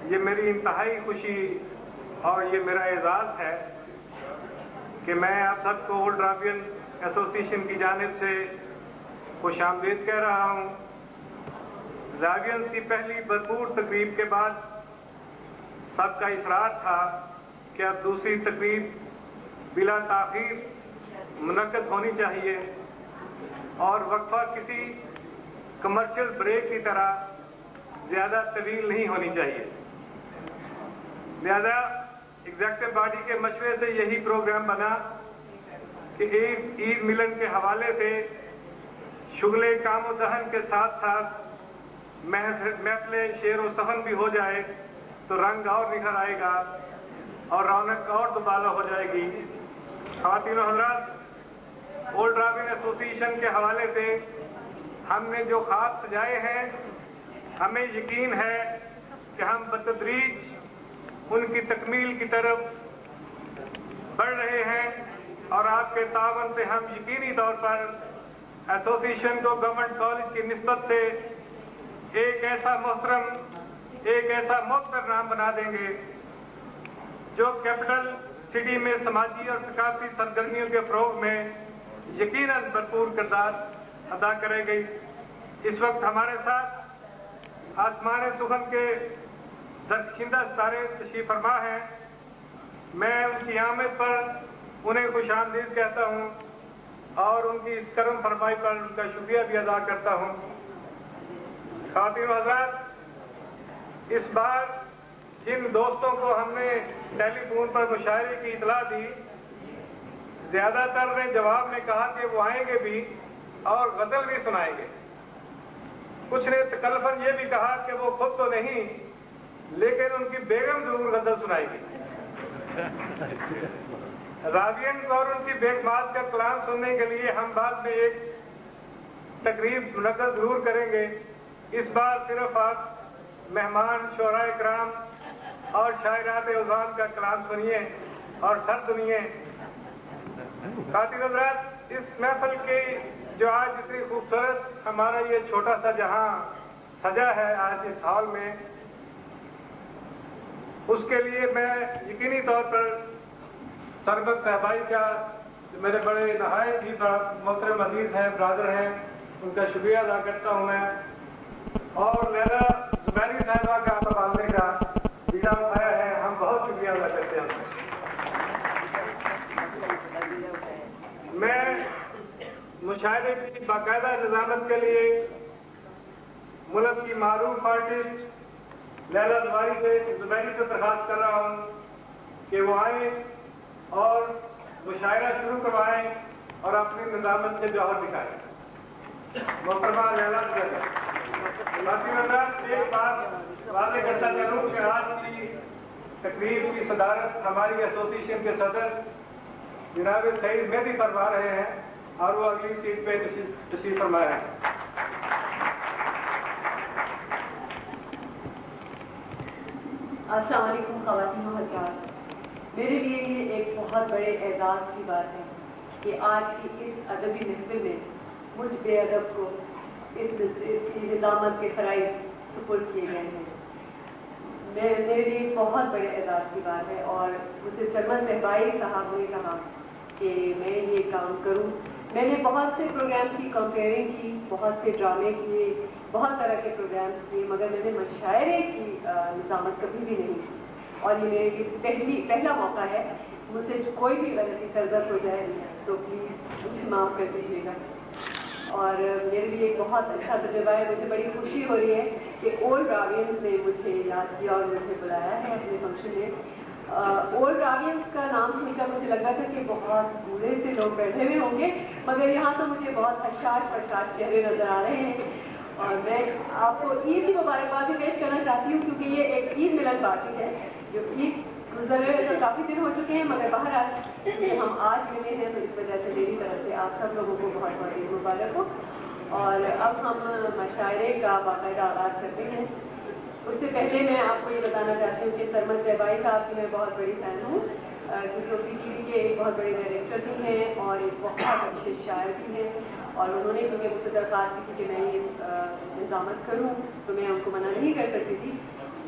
یہ میری انتہائی خوشی اور یہ میرا اعزاز ہے کہ میں آپ سب کو اولڈ رابین ایسوسی ایشن کی جانب سے خوش آمدید کہہ رہا ہوں۔ رابینز کی پہلی بھرپور تقریب کے بعد سب کا اصرار تھا کہ اب دوسری تقریب بلا تاخیر منعقد ہونی چاہیے اور وقفہ کسی کمرشل بریک کی طرح زیادہ طویل نہیں ہونی چاہیے۔ لہذا ایگزیکٹو باڈی کے مشورے سے یہی پروگرام بنا کہ عید ملن کے حوالے سے شغل کام و دہن کے ساتھ ساتھ محفل شعر و سخن بھی ہو جائے تو رنگ اور نکھر آئے گا اور رونق اور دوبالا ہو جائے گی۔ خواتین و حضرات، اولڈ رابین ایسوسی ایشن کے حوالے سے ہم نے جو خواب سجائے ہیں، ہمیں یقین ہے کہ ہم بتدریج ان کی تکمیل کی طرف بڑھ رہے ہیں اور آپ کے تعاون سے ہم یقینی طور پر ایسوسی ایشن کو گورنمنٹ کالج کی نسبت سے ایک ایسا محترم نام بنا دیں گے جو کیپٹل سٹی میں سماجی اور ثقافتی سرگرمیوں کے فروغ میں یقیناً بھرپور کردار ادا کرے گی۔ اس وقت ہمارے ساتھ آسمان سخن کے درخشندہ ستارے تشریف فرما ہیں۔ میں ان کی آمد پر انہیں خوش آمدید کہتا ہوں اور ان کی اس کرم فرمائی پر ان کا شکریہ بھی ادا کرتا ہوں۔ خواتین و حضرات، اس بار جن دوستوں کو ہم نے ٹیلی فون پر مشاعرے کی اطلاع دی، زیادہ تر نے جواب میں کہا کہ وہ آئیں گے بھی اور غزل بھی سنائیں گے۔ کچھ نے تکلفاً یہ بھی کہا کہ وہ خود تو نہیں لیکن ان کی بیگم ضرور غزل سنائے گی۔ رابینز اور ان کی بیگمات کا کلام سننے کے لیے ہم بعد میں ایک تقریب منعقد ضرور کریں گے۔ اس بار صرف آپ مہمان شعراء کرام اور شاعرات اذان کا کلام سنیے اور سر سنیے۔ خاطر حضرات، اس محفل کی جو آج اتنی خوبصورت ہمارا یہ چھوٹا سا جہاں سجا ہے آج اس ہال میں، اس کے لیے میں یقینی طور پر سربت صاحبائی کا میرے بڑے نہایت ہی محترم عزیز ہیں، برادر ہیں، ان کا شکریہ ادا کرتا ہوں میں، اور لیلا زبیری صاحبہ کا تبادلے کا بیڑا اٹھایا ہے، ہم بہت شکریہ ادا کرتے ہیں۔ میں مشاعرے کی باقاعدہ نظامت کے لیے ملک کی معروف آرٹسٹ لیلا زبیری سے درخواست کر رہا ہوں کہ وہ آئیں اور مشاعرہ شروع کروائیں اور اپنی نظامت سے جوہر دکھائیں۔ محترمہ لیلا زبیری۔ باقی حضرات، ایک بات واضح کرتا چلوں کہ آج کی تقریب کی صدارت ہماری ایسوسی ایشن کے صدر جناب سعید مہدی فرما رہے ہیں اور وہ اگلی سیٹ پہ تشریف فرما رہے ہیں۔ السلام علیکم خواتین و حضرات، میرے لیے یہ ایک بہت بڑے اعزاز کی بات ہے کہ آج کی اس ادبی محفل میں مجھ بے ادب کو اس کی نظامت کے فرائض سپرد کیے گئے ہیں۔ میرے لیے بہت بڑے اعزاز کی بات ہے اور مجھے سرمد صاحبائی صاحب نے کہا کہ میں یہ کام کروں۔ میں نے بہت سے پروگرام کی کمپیئرنگ کی، بہت سے ڈرامے کیے، بہت طرح کے پروگرامس کیے، مگر میں نے مشاعرے کی نظامت کبھی بھی نہیں کی اور یہ میرے لیے پہلا موقع ہے۔ مجھ سے کوئی بھی غلطی سرزد ہو جائے تو پلیز مجھے معاف کر دیجیے گا۔ اور میرے لیے ایک بہت اچھا تجربہ ہے، مجھے بڑی خوشی ہو رہی ہے کہ اولڈ رابینز نے مجھے یاد کیا اور مجھے بلایا ہے اپنے فنکشن میں۔ اولڈ رابینز کا نام سن کر مجھے لگا تھا کہ بہت بوڑھے سے لوگ بیٹھے ہوئے ہوں گے، مگر یہاں تو مجھے بہت حشاش پرشاش چہرے نظر آ رہے ہیں۔ اور میں آپ کو عید کی مبارکباد بھی پیش کرنا چاہتی ہوں کیونکہ یہ ایک عید ملن پارٹی ہے۔ جو عید گزرے تو کافی دن ہو چکے ہیں مگر بہرحال ہم آج ملے ہیں تو اس وجہ سے میری طرف سے آپ سب لوگوں کو بہت بہت عید مبارک ہو۔ اور اب ہم مشاعرے کا باقاعدہ آغاز کرتے ہیں۔ اس سے پہلے میں آپ کو یہ بتانا چاہتی ہوں کہ سرمد صاحبائی صاحب کی میں بہت بڑی فین ہوں، کیونکہ وہ PTV کے ایک بہت بڑے ڈائریکٹر بھی ہیں اور ایک بہت اچھے شاعر بھی ہیں، اور انہوں نے مجھ سے درخواست کی کہ میں یہ نظامت کروں تو میں ان کو منع نہیں کر سکتی تھی۔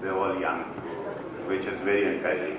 they are all young, which is very encouraging.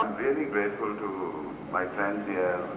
I'm really grateful to my friends here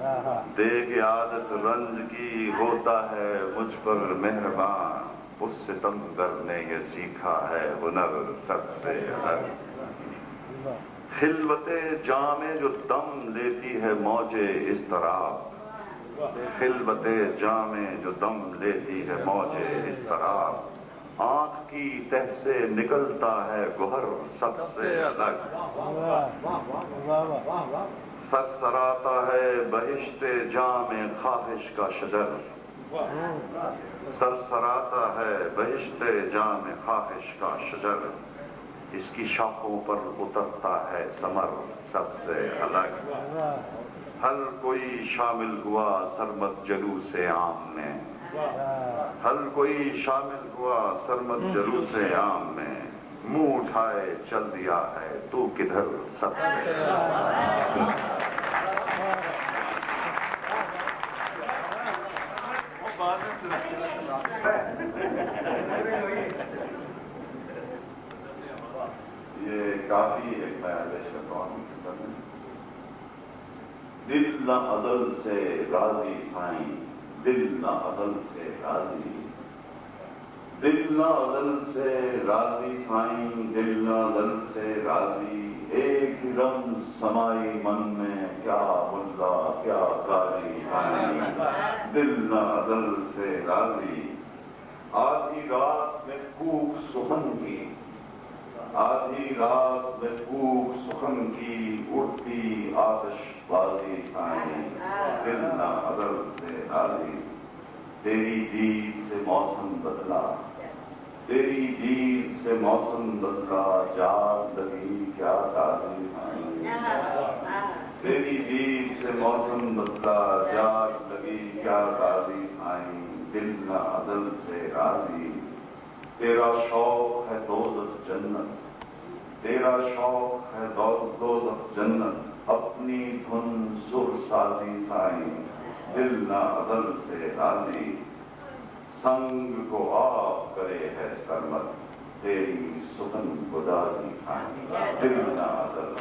دیکھ عادت رنج کی ہوتا ہے مجھ پر مہربان، اس ستمگر نے یہ سیکھا ہے ہنر سب سے الگ۔ خلوت جام جو دم لیتی ہے موج اضطراب، خلوت جام جو دم لیتی ہے موج اضطراب، آنکھ کی تہ سے نکلتا ہے گوہر سب سے الگ۔ سرسراتا ہے بہشت جام خواہش کا شجر، سرسراتا ہے بہشت جام خواہش کا شجر، اس کی شاخوں پر اترتا ہے ثمر سب سے الگ۔ ہر کوئی شامل ہوا سرمد جلوس عام میں، ہر کوئی شامل ہوا سرمد جلوس عام میں، منہ اٹھائے چل دیا ہے تو کدھر سب سے یہ کافی ایک بیان پیش کرتا ہوں۔ دل نہ عدل سے راضی سائیں، دل نہ عدل سے راضی، دل نہ عدل سے راضی سائیں، دل نہ عدل سے راضی، ایک رم سمائی من میں کیا ملا کیا قاری آئی، دل نہ عدل سے راضی۔ آدھی رات میں کوک سخن کی، آدھی رات میں کوک سخن کی، اٹھتی آتش بازی سائیں، دل نہ عدل سے راضی۔ تیری دید سے موسم بدلا، تیری دید سے موسم بدلا، جاگ لگی کیا تازی سائیں، تیری دید سے موسم بدلا، جاگ لگی کیا تازی سائیں، دل نہ عدل سے راضی۔ تیرا شوق ہے دوزخ جنت، تیرا شوق ہے دوزخ جنت، اپنی دھن سر سازی سائیں، دل نہ عدل سے راضی۔ سنگ کو آب کرے ہے سرمد، تیری سخن گدازی سائیں، دل نہ عدل